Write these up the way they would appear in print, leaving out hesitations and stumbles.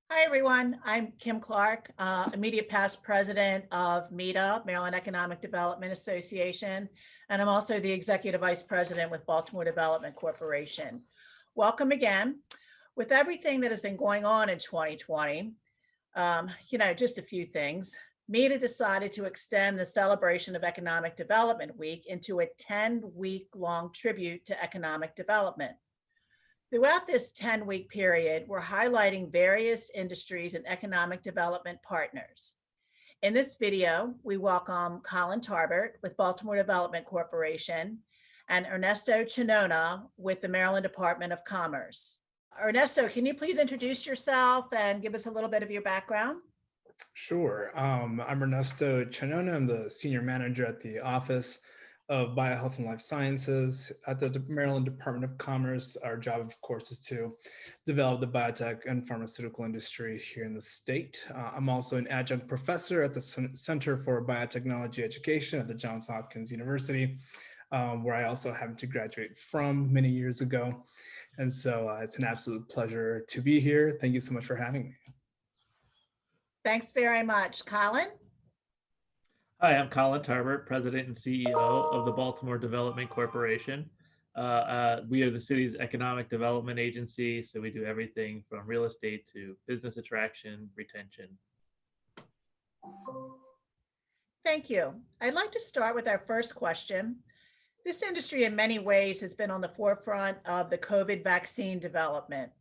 Hi, everyone. I'm Kim Clark, immediate past president of MEDA, Maryland Economic Development Association, and I'm also the executive vice president with Baltimore Development Corporation. Welcome again. With everything that has been going on in 2020, just a few things. MEDA decided to extend the celebration of Economic Development Week into a 10-week long tribute to economic development. Throughout this 10-week period, we're highlighting various industries and economic development partners. In this video, we welcome Colin Tarbert with Baltimore Development Corporation and Ernesto Chanona with the Maryland Department of Commerce. Ernesto, can you please introduce yourself and give us a little bit of your background? Sure. I'm Ernesto Chanona. I'm the senior manager at the Office of Biohealth and Life Sciences at the Maryland Department of Commerce. Our job, of course, is to develop the biotech and pharmaceutical industry here in the state. I'm also an adjunct professor at the Center for Biotechnology Education at the Johns Hopkins University, where I also happened to graduate from many years ago. And so it's an absolute pleasure to be here. Thank you so much for having me. Thanks very much. Colin? Hi, I'm Colin Tarbert, President and CEO of the Baltimore Development Corporation. We are the city's economic development agency, so we do everything from real estate to business attraction, retention. Thank you. I'd like to start with our first question. This industry in many ways has been on the forefront of the COVID vaccine development.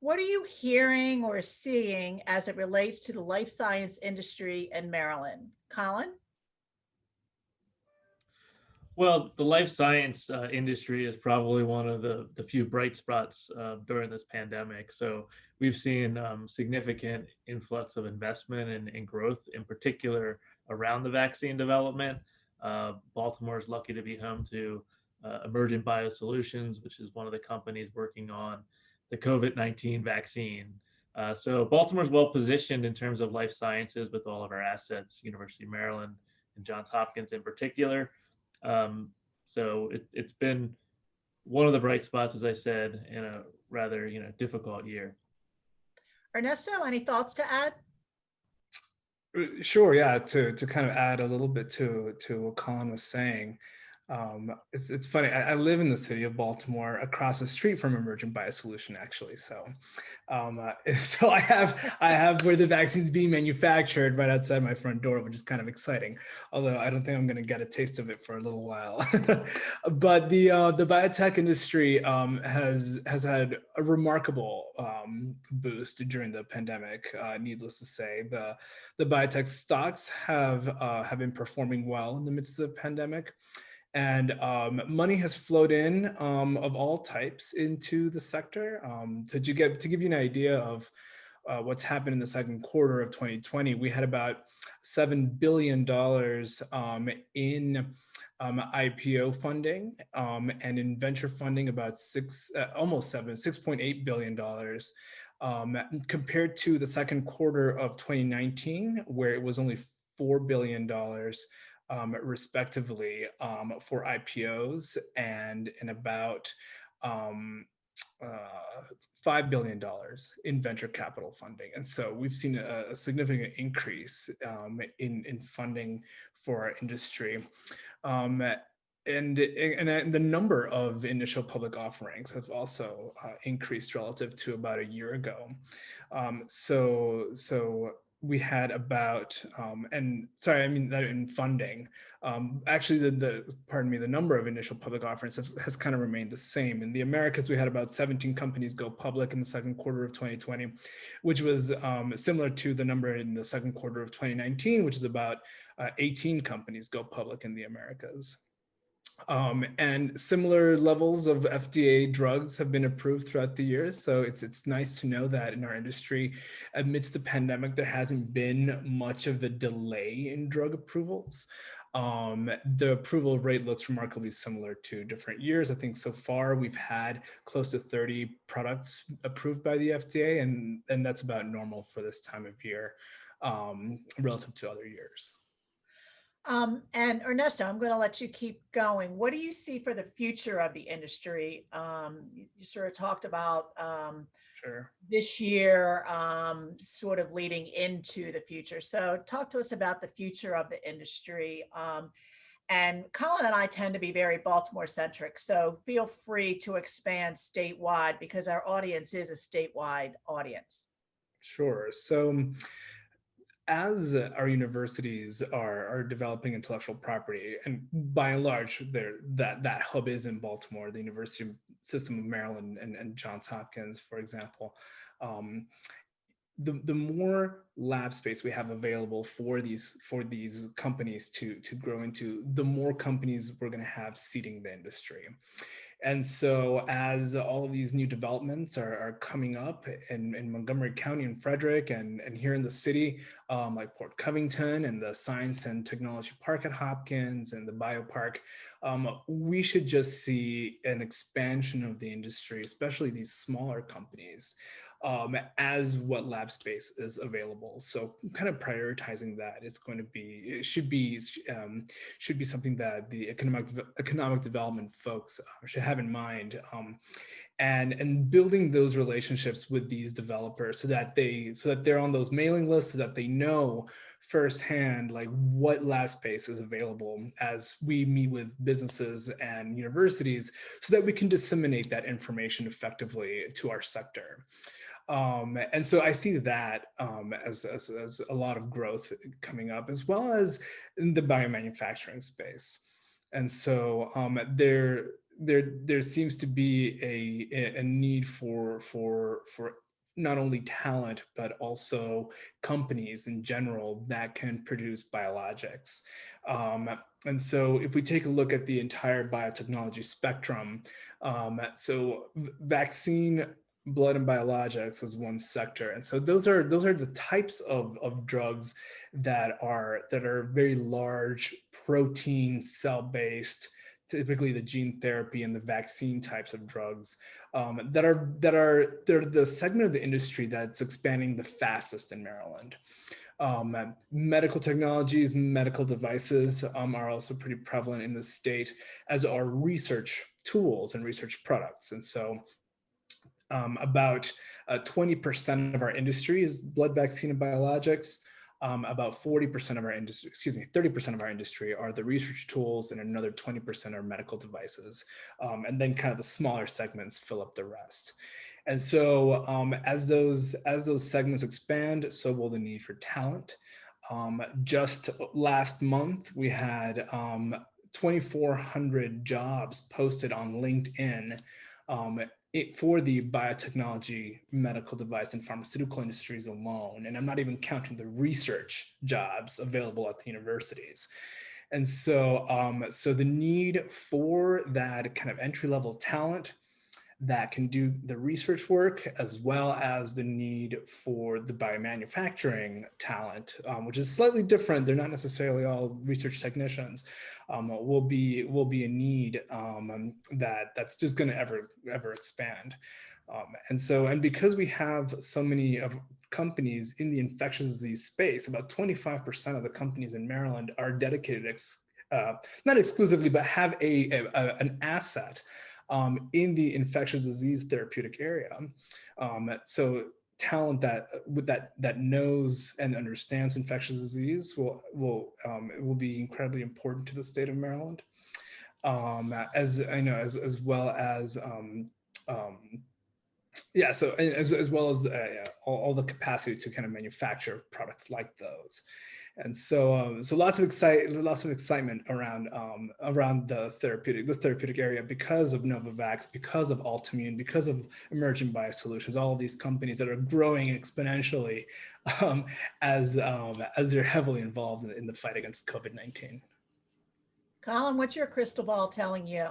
What are you hearing or seeing as it relates to the life science industry in Maryland? Colin? Well, the life science industry is probably one of the few bright spots during this pandemic. So we've seen significant influx of investment and growth, in particular around the vaccine development. Baltimore is lucky to be home to Emergent Biosolutions, which is one of the companies working on the COVID-19 vaccine. So Baltimore's well positioned in terms of life sciences with all of our assets, University of Maryland and Johns Hopkins in particular. So it's been one of the bright spots, as I said, in a rather difficult year. Ernesto, any thoughts to add? Sure, yeah, to kind of add a little bit to what Colin was saying. It's funny. I live in the city of Baltimore, across the street from Emergent Biosolution, actually. So, so I have where the vaccine's being manufactured right outside my front door, which is kind of exciting. Although I don't think I'm going to get a taste of it for a little while. But the biotech industry has had a remarkable boost during the pandemic. Needless to say, the biotech stocks have been performing well in the midst of the pandemic. And money has flowed in of all types into the sector. To give you an idea of what's happened in the second quarter of 2020, we had about $7 billion in IPO funding and in venture funding about $6.8 billion. Compared to the second quarter of 2019, where it was only $4 billion respectively for IPOs and about $5 billion in venture capital funding. And so we've seen a significant increase in funding for our industry. And the number of initial public offerings have also increased relative to about a year ago. So we had about, that in funding, actually the number of initial public offerings has kind of remained the same. In the Americas, we had about 17 companies go public in the second quarter of 2020, which was similar to the number in the second quarter of 2019, which is about 18 companies go public in the Americas. And similar levels of FDA drugs have been approved throughout the years. So it's nice to know that in our industry, amidst the pandemic, there hasn't been much of a delay in drug approvals. The approval rate looks remarkably similar to different years. I think so far we've had close to 30 products approved by the FDA, and that's about normal for this time of year relative to other years. And Ernesto, I'm going to let you keep going. What do you see for the future of the industry? You sort of talked about Sure. this year, sort of leading into the future. So talk to us about the future of the industry. And Colin and I tend to be very Baltimore centric, so feel free to expand statewide because our audience is a statewide audience. Sure. So as our universities are developing intellectual property, and by and large, that hub is in Baltimore, the University System of Maryland and Johns Hopkins, for example. Um, the more lab space we have available for these companies to grow into, the more companies we're going to have seeding the industry. And so as all of these new developments are coming up in Montgomery County and Frederick and here in the city, like Port Covington and the Science and Technology Park at Hopkins and the Biopark, we should just see an expansion of the industry, especially these smaller companies, as what lab space is available. So kind of prioritizing that is going to be, it should be something that the economic development folks should have in mind, and building those relationships with these developers so that they're on those mailing lists, so that they know firsthand like what lab space is available as we meet with businesses and universities, so that we can disseminate that information effectively to our sector. And so I see that as a lot of growth coming up, as well as in the biomanufacturing space. And so there seems to be a need for not only talent, but also companies in general that can produce biologics. And so if we take a look at the entire biotechnology spectrum, so vaccine, blood, and biologics is one sector. And so those are the types of drugs that are very large, protein, cell-based, typically the gene therapy and the vaccine types of drugs, they're the segment of the industry that's expanding the fastest in Maryland. Medical technologies, medical devices are also pretty prevalent in the state, as are research tools and research products. And so about 20% of our industry is blood, vaccine, and biologics. About 40% of our industry, 30% of our industry are the research tools, and another 20% are medical devices. And then kind of the smaller segments fill up the rest. And so as those segments expand, so will the need for talent. Just last month, we had 2,400 jobs posted on LinkedIn for the biotechnology, medical device, and pharmaceutical industries alone. And I'm not even counting the research jobs available at the universities. And so, so the need for that kind of entry-level talent that can do the research work, as well as the need for the biomanufacturing talent, which is slightly different. They're not necessarily all research technicians. Will be a need that's just going to ever expand. And because we have so many of companies in the infectious disease space, about 25% of the companies in Maryland are dedicated, not exclusively, but have an asset in the infectious disease therapeutic area. So talent that knows and understands infectious disease will be incredibly important to the state of Maryland. As I know, as well as yeah, so as well as all the capacity to kind of manufacture products like those. And so, so lots of excitement around this therapeutic area, because of Novavax, because of Altimmune, because of Emergent Biosolutions, all of these companies that are growing exponentially as they're heavily involved in the fight against COVID-19. Colin, what's your crystal ball telling you?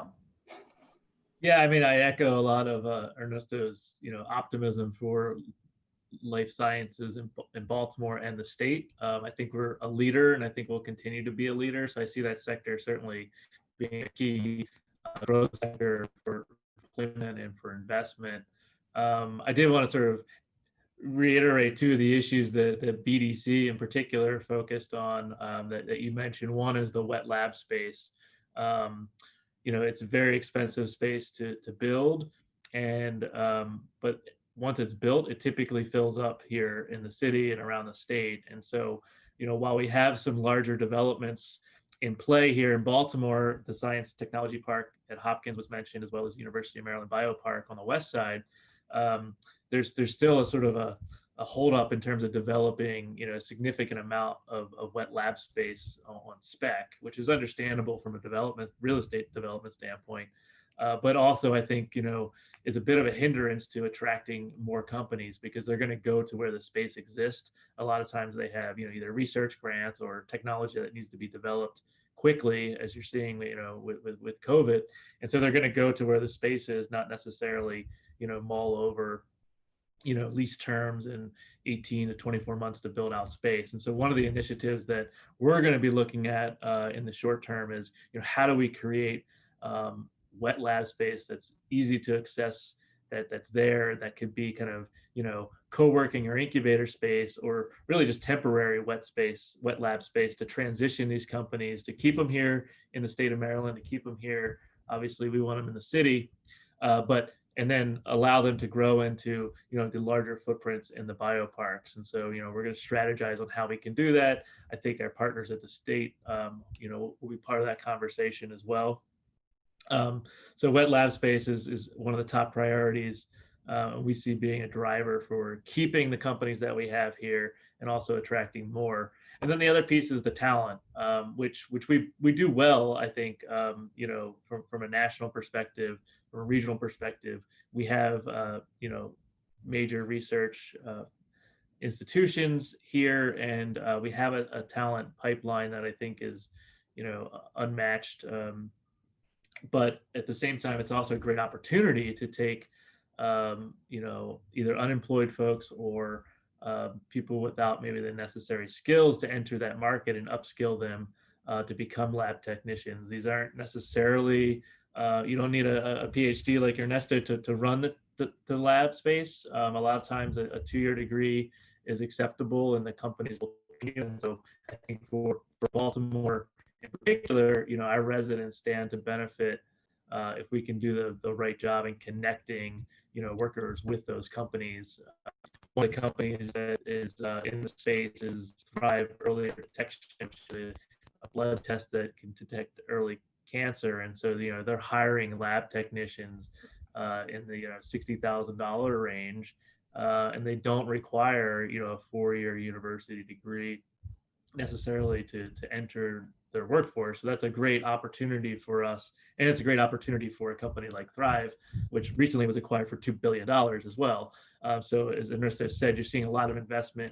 Yeah, I mean, I echo a lot of Ernesto's, optimism for life sciences in Baltimore and the state. I think we're a leader, and I think we'll continue to be a leader. So I see that sector certainly being a key growth sector for employment and for investment. I did want to sort of reiterate two of the issues that the BDC in particular focused on that you mentioned. One is the wet lab space. It's a very expensive space to build, and but once it's built, it typically fills up here in the city and around the state. And so, while we have some larger developments in play here in Baltimore, the Science Technology Park at Hopkins was mentioned, as well as University of Maryland Biopark on the west side. There's still a sort of a holdup in terms of developing, a significant amount of wet lab space on spec, which is understandable from a real estate development standpoint. But also, I think, is a bit of a hindrance to attracting more companies, because they're going to go to where the space exists. A lot of times they have, either research grants or technology that needs to be developed quickly, as you're seeing, with COVID. And so they're going to go to where the space is, not necessarily, mull over, lease terms and 18 to 24 months to build out space. And so one of the initiatives that we're going to be looking at in the short term is, how do we create wet lab space that's easy to access, that's there, that could be kind of, co-working or incubator space, or really just temporary wet lab space to transition these companies, to keep them here in the state of Maryland, to keep them here. Obviously, we want them in the city, and then allow them to grow into, the larger footprints in the bioparks. And so, we're going to strategize on how we can do that. I think our partners at the state, will be part of that conversation as well. So wet lab space is one of the top priorities we see being a driver for keeping the companies that we have here and also attracting more. And then the other piece is the talent, which we do well, I think, from a national perspective, from a regional perspective. We have, major research institutions here, and we have a talent pipeline that I think is, unmatched. But at the same time, it's also a great opportunity to take, either unemployed folks or people without maybe the necessary skills to enter that market and upskill them to become lab technicians. These aren't necessarily, you don't need a Ph.D. like Ernesto to run the lab space. A lot of times a 2-year degree is acceptable, and the companies will. And so I think for Baltimore in particular, our residents stand to benefit if we can do the right job in connecting, workers with those companies. One of the companies that is in the space is Thrive Early Detection, a blood test that can detect early cancer. And so, they're hiring lab technicians in the $60,000 range, and they don't require a 4-year university degree necessarily to enter their workforce. So that's a great opportunity for us, and it's a great opportunity for a company like Thrive, which recently was acquired for $2 billion as well. So as Ernesto said, you're seeing a lot of investment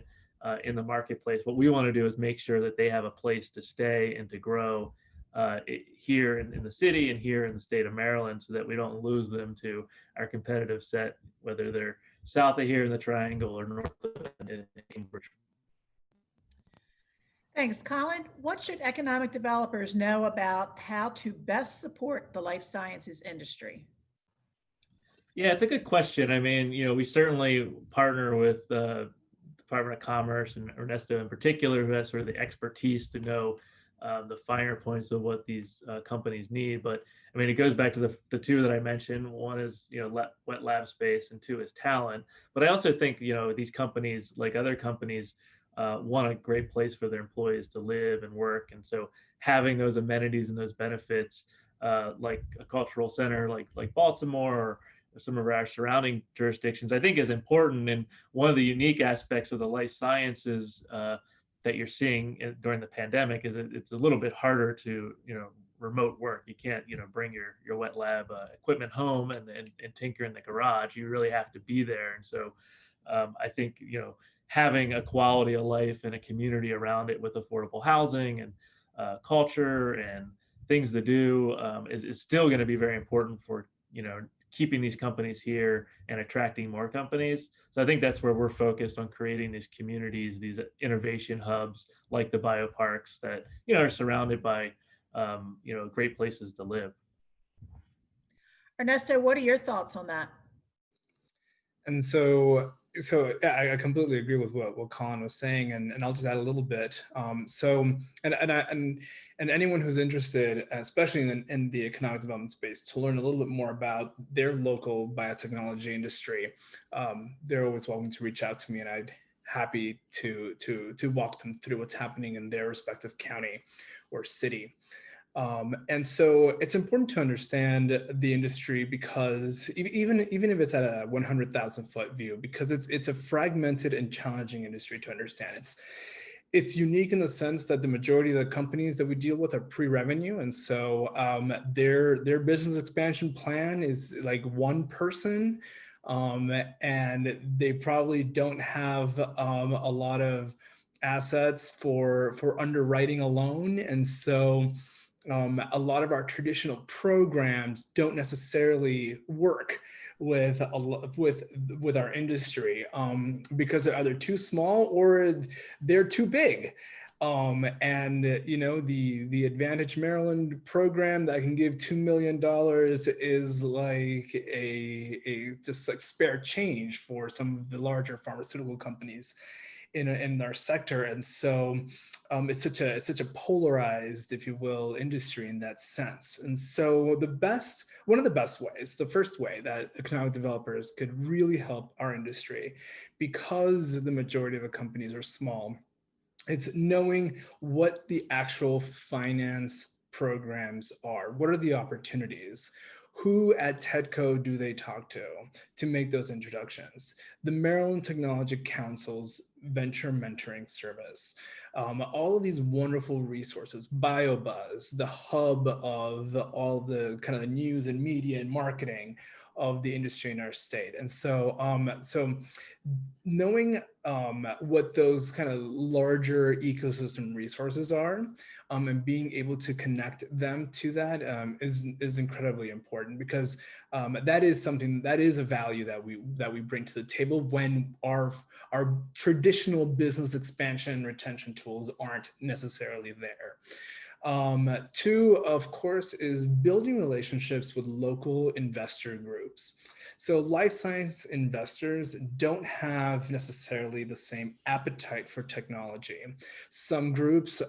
in the marketplace. What we want to do is make sure that they have a place to stay and to grow here in the city and here in the state of Maryland, so that we don't lose them to our competitive set, whether they're south of here in the Triangle or north of in Cambridge. Thanks, Colin. What should economic developers know about how to best support the life sciences industry? Yeah, it's a good question. I mean, we certainly partner with the Department of Commerce and Ernesto in particular, who has sort of the expertise to know the finer points of what these companies need. But I mean, it goes back to the two that I mentioned. One is, wet lab space, and two is talent. But I also think, these companies, like other companies, want a great place for their employees to live and work. And so having those amenities and those benefits, like a cultural center like Baltimore or some of our surrounding jurisdictions, I think is important. And one of the unique aspects of the life sciences that you're seeing during the pandemic is it's a little bit harder to, remote work. You can't, bring your wet lab equipment home and tinker in the garage. You really have to be there. And so I think, having a quality of life and a community around it with affordable housing and culture and things to do is still going to be very important for, keeping these companies here and attracting more companies. So I think that's where we're focused on creating these communities, these innovation hubs like the bioparks that, are surrounded by, great places to live. Ernesto, what are your thoughts on that? And so So yeah, I completely agree with what Colin was saying, and I'll just add a little bit. And anyone who's interested, especially in the economic development space, to learn a little bit more about their local biotechnology industry, they're always welcome to reach out to me, and I'd happy to walk them through what's happening in their respective county or city. And so it's important to understand the industry because even if it's at a 100,000 foot view, because it's a fragmented and challenging industry to understand. It's unique in the sense that the majority of the companies that we deal with are pre-revenue, and so their business expansion plan is like one person, and they probably don't have a lot of assets for underwriting alone, and so a lot of our traditional programs don't necessarily work with our industry because they're either too small or they're too big. And the Advantage Maryland program that can give $2 million is like a just like spare change for some of the larger pharmaceutical companies in our sector. And so it's such a polarized, if you will, industry in that sense. And so one of the best ways, the first way that economic developers could really help our industry, because the majority of the companies are small, it's knowing what the actual finance programs are. What are the opportunities? Who at TEDCO do they talk to make those introductions? The Maryland Technology Council's venture mentoring service, all of these wonderful resources, BioBuzz, the hub of all the kind of news and media and marketing of the industry in our state. And so, knowing what those kind of larger ecosystem resources are, and being able to connect them to that is incredibly important, because that is a value that we bring to the table when our traditional business expansion and retention tools aren't necessarily there. Two, of course, is building relationships with local investor groups. So life science investors don't have necessarily the same appetite for technology. Some groups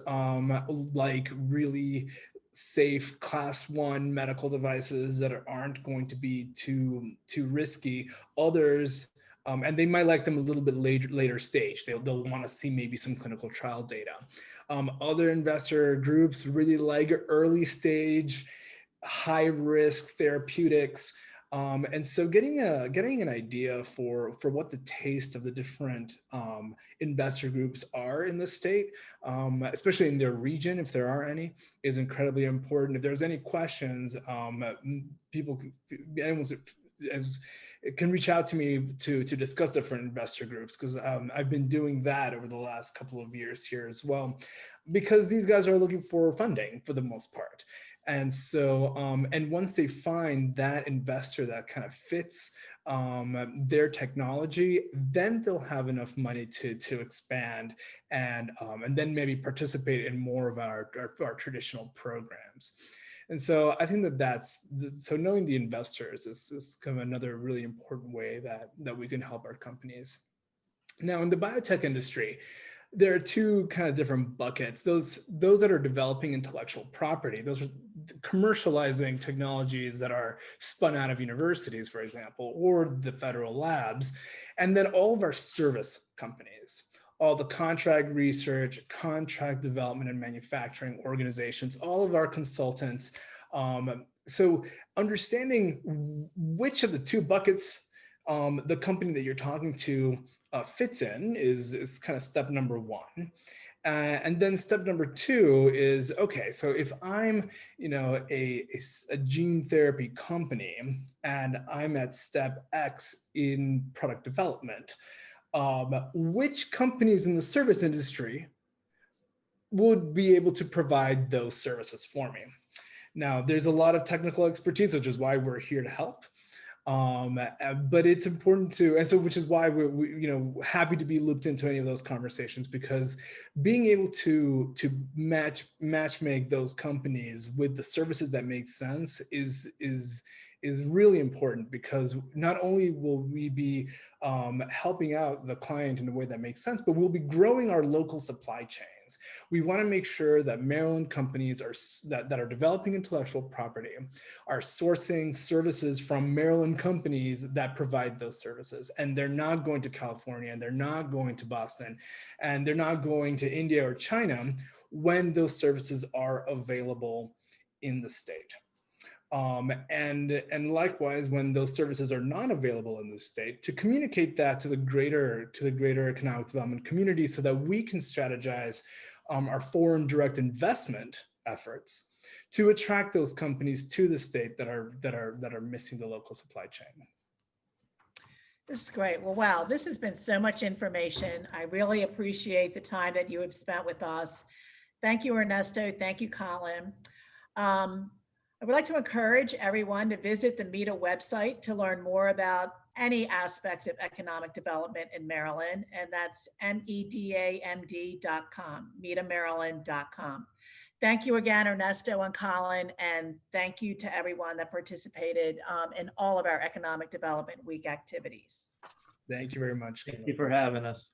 like really safe class 1 medical devices that aren't going to be too risky. Others, and they might like them a little bit later stage. They'll want to see maybe some clinical trial data. Other investor groups really like early stage, high risk therapeutics. And so getting an idea for what the taste of the different investor groups are in the state, especially in their region, if there are any, is incredibly important. If there's any questions, anyone can reach out to me to discuss different investor groups, because I've been doing that over the last couple of years here as well, because these guys are looking for funding for the most part. And so, and once they find that investor that kind of fits their technology, then they'll have enough money to expand and then maybe participate in more of our traditional programs. And so I think so knowing the investors is kind of another really important way that we can help our companies. Now, in the biotech industry, there are two kind of different buckets. Those that are developing intellectual property, those are commercializing technologies that are spun out of universities, for example, or the federal labs. And then all of our service companies, all the contract research, contract development and manufacturing organizations, all of our consultants. So understanding which of the two buckets the company that you're talking to fits in is kind of step number one. And then step number two is, okay, so if I'm, a gene therapy company and I'm at step X in product development, which companies in the service industry would be able to provide those services for me? Now, there's a lot of technical expertise, which is why we're here to help. But it's important to, and so which is why we're happy to be looped into any of those conversations, because being able to match make those companies with the services that make sense is is really important, because not only will we be helping out the client in a way that makes sense, but we'll be growing our local supply chains. We want to make sure that Maryland companies that are developing intellectual property are sourcing services from Maryland companies that provide those services. And they're not going to California, and they're not going to Boston, and they're not going to India or China when those services are available in the state. And likewise, when those services are not available in the state, to communicate that to the greater economic development community, so that we can strategize our foreign direct investment efforts to attract those companies to the state that are missing the local supply chain. This is great. Well, wow, this has been so much information. I really appreciate the time that you have spent with us. Thank you, Ernesto. Thank you, Colin. I would like to encourage everyone to visit the MEDA website to learn more about any aspect of economic development in Maryland, and that's medamd.com, medamaryland.com. Thank you again, Ernesto and Colin, and thank you to everyone that participated in all of our Economic Development Week activities. Thank you very much. Thank you for having us.